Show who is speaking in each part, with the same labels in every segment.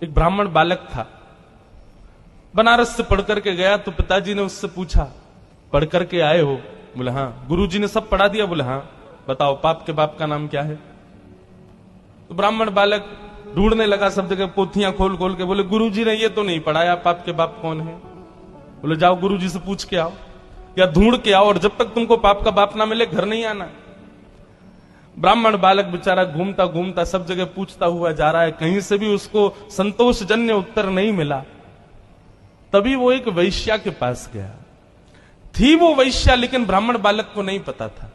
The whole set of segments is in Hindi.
Speaker 1: एक ब्राह्मण बालक था, बनारस से पढ़ करके गया। तो पिताजी ने उससे पूछा, पढ़ करके आए हो? बोले हाँ। गुरुजी ने सब पढ़ा दिया? बोले हाँ। बताओ पाप के बाप का नाम क्या है? तो ब्राह्मण बालक ढूंढने लगा सब जगह, पोथियां खोल खोल के। बोले गुरुजी ने ये तो नहीं पढ़ाया, पाप के बाप कौन है? बोले जाओ गुरुजी से पूछ के आओ या ढूंढ के आओ, और जब तक तुमको पाप का बाप ना मिले घर नहीं आना। ब्राह्मण बालक बेचारा घूमता घूमता सब जगह पूछता हुआ जा रहा है, कहीं से भी उसको संतोषजन्य उत्तर नहीं मिला। तभी वो एक वैश्या के पास गया। थी वो वैश्या, लेकिन ब्राह्मण बालक को नहीं पता था।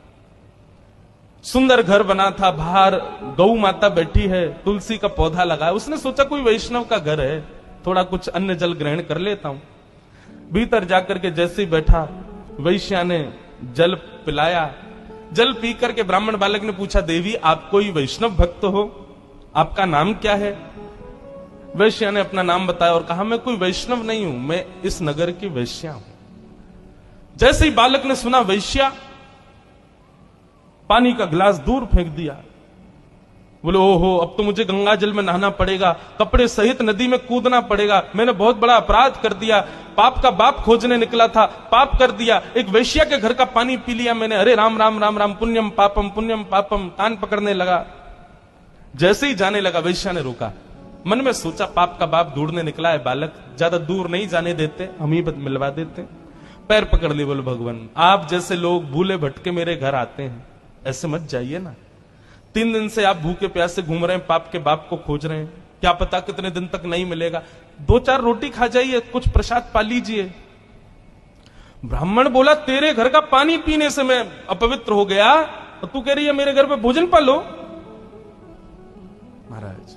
Speaker 1: सुंदर घर बना था, बाहर गौ माता बैठी है, तुलसी का पौधा लगा है। उसने सोचा कोई वैष्णव का घर है, थोड़ा कुछ अन्न जल ग्रहण कर लेता हूं। भीतर जाकर के जैसे ही बैठा, वैश्या ने जल पिलाया। जल पी करके ब्राह्मण बालक ने पूछा, देवी आप कोई वैष्णव भक्त हो? आपका नाम क्या है? वैश्या ने अपना नाम बताया और कहा, मैं कोई वैष्णव नहीं हूं, मैं इस नगर की वैश्या हूं। जैसे ही बालक ने सुना वैश्या, पानी का गिलास दूर फेंक दिया। बोले ओहो, अब तो मुझे गंगा जल में नहाना पड़ेगा, कपड़े सहित नदी में कूदना पड़ेगा, मैंने बहुत बड़ा अपराध कर दिया, पाप का बाप खोजने निकला था, पाप कर दिया, एक वैश्या के घर का पानी पी लिया मैंने, अरे राम राम राम राम, पुण्यम पापम, कान पकड़ने लगा। जैसे ही जाने लगा, वैश्या ने रोका। मन में सोचा, पाप का बाप ढूंढने निकला है बालक, ज्यादा दूर नहीं जाने देते, हम ही मिलवा देते। पैर पकड़ लिए, बोले भगवान आप जैसे लोग भूले भटके मेरे घर आते हैं, ऐसे मत जाइए ना। 3 दिन से आप भूखे प्यासे घूम रहे हैं, पाप के बाप को खोज रहे हैं, क्या पता कितने दिन तक नहीं मिलेगा, 2-4 रोटी खा जाइए, कुछ प्रसाद पा लीजिए। ब्राह्मण बोला, तेरे घर का पानी पीने से मैं अपवित्र हो गया, तो तू कह रही है मेरे घर पे भोजन पालो? महाराज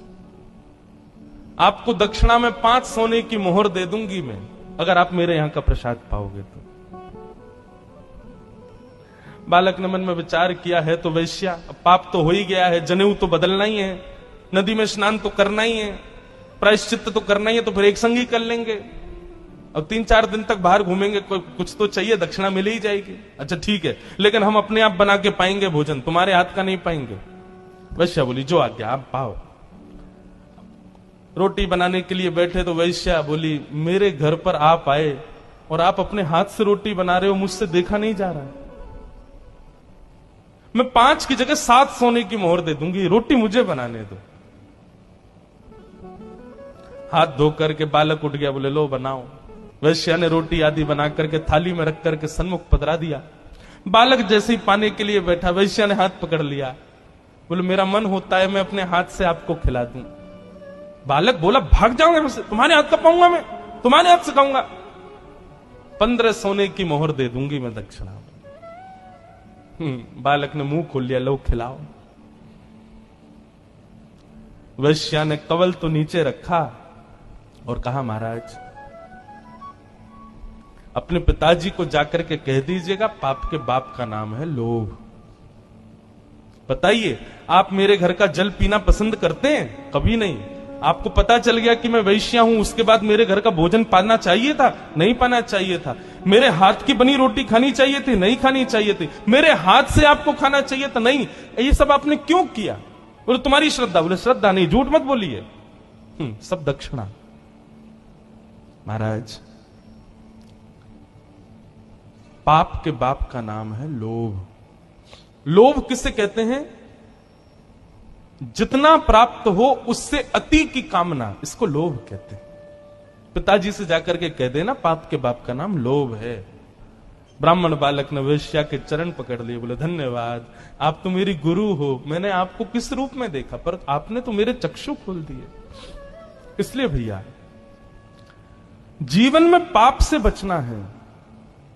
Speaker 1: आपको दक्षिणा में 5 सोने की मोहर दे दूंगी मैं, अगर आप मेरे यहां का प्रसाद पाओगे तो। बालक ने मन में विचार किया, है तो वैश्या, पाप तो हो ही गया है, जनेऊ तो बदलना ही है, नदी में स्नान तो करना ही है, प्रायश्चित्त तो करना ही है, तो फिर एक संग ही कर लेंगे। अब 3-4 दिन तक बाहर घूमेंगे, कुछ तो चाहिए, दक्षिणा मिल ही जाएगी। अच्छा ठीक है, लेकिन हम अपने आप बना के पाएंगे भोजन, तुम्हारे हाथ का नहीं पाएंगे। वैश्या बोली, जो आज्ञा आप पाओ। रोटी बनाने के लिए बैठे तो वैश्या बोली, मेरे घर पर आप आए और आप अपने हाथ से रोटी बना रहे हो, मुझसे देखा नहीं जा रहा है, मैं 5 की जगह 7 सोने की मोहर दे दूंगी, रोटी मुझे बनाने दो। हाथ धो करके बालक उठ गया, बोले लो बनाओ। वैश्या ने रोटी आदि बना करके थाली में रख करके सन्मुख पधरा दिया। बालक जैसे ही पाने के लिए बैठा, वैश्या ने हाथ पकड़ लिया, बोले मेरा मन होता है मैं अपने हाथ से आपको खिला दूं। बालक बोला, भाग जाऊंगा हमसे, तुम्हारे हाथ का पाऊंगा मैं, तुम्हारे हाथ से खाऊंगा। 15 सोने की मोहर दे दूंगी मैं दक्षिणा। बालक ने मुंह खोल लिया, लो खिलाओ। वैश्या ने कवल तो नीचे रखा और कहा, महाराज अपने पिताजी को जाकर के कह दीजिएगा, पाप के बाप का नाम है लोभ। बताइए, आप मेरे घर का जल पीना पसंद करते हैं? कभी नहीं। आपको पता चल गया कि मैं वैश्या हूं, उसके बाद मेरे घर का भोजन पाना चाहिए था? नहीं पाना चाहिए था। मेरे हाथ की बनी रोटी खानी चाहिए थी? नहीं खानी चाहिए थी। मेरे हाथ से आपको खाना चाहिए था? नहीं। ये सब आपने क्यों किया? बोले तुम्हारी श्रद्धा। बोले श्रद्धा नहीं, झूठ मत बोलिए, सब दक्षिणा। महाराज पाप के बाप का नाम है लोभ। लोभ किसे कहते हैं? जितना प्राप्त हो उससे अति की कामना, इसको लोभ कहते हैं। पिताजी से जाकर के कह देना, पाप के बाप का नाम लोभ है। ब्राह्मण बालक ने वैश्या के चरण पकड़ लिए, बोले धन्यवाद, आप तो मेरी गुरु हो, मैंने आपको किस रूप में देखा, पर आपने तो मेरे चक्षु खोल दिए। इसलिए भैया जीवन में पाप से बचना है,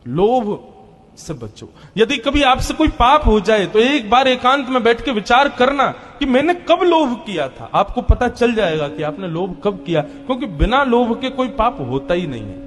Speaker 1: लोभ से बचो। यदि कभी आपसे कोई पाप हो जाए तो एक बार एकांत में बैठ के विचार करना कि मैंने कब लोभ किया था। आपको पता चल जाएगा कि आपने लोभ कब किया, क्योंकि बिना लोभ के कोई पाप होता ही नहीं है।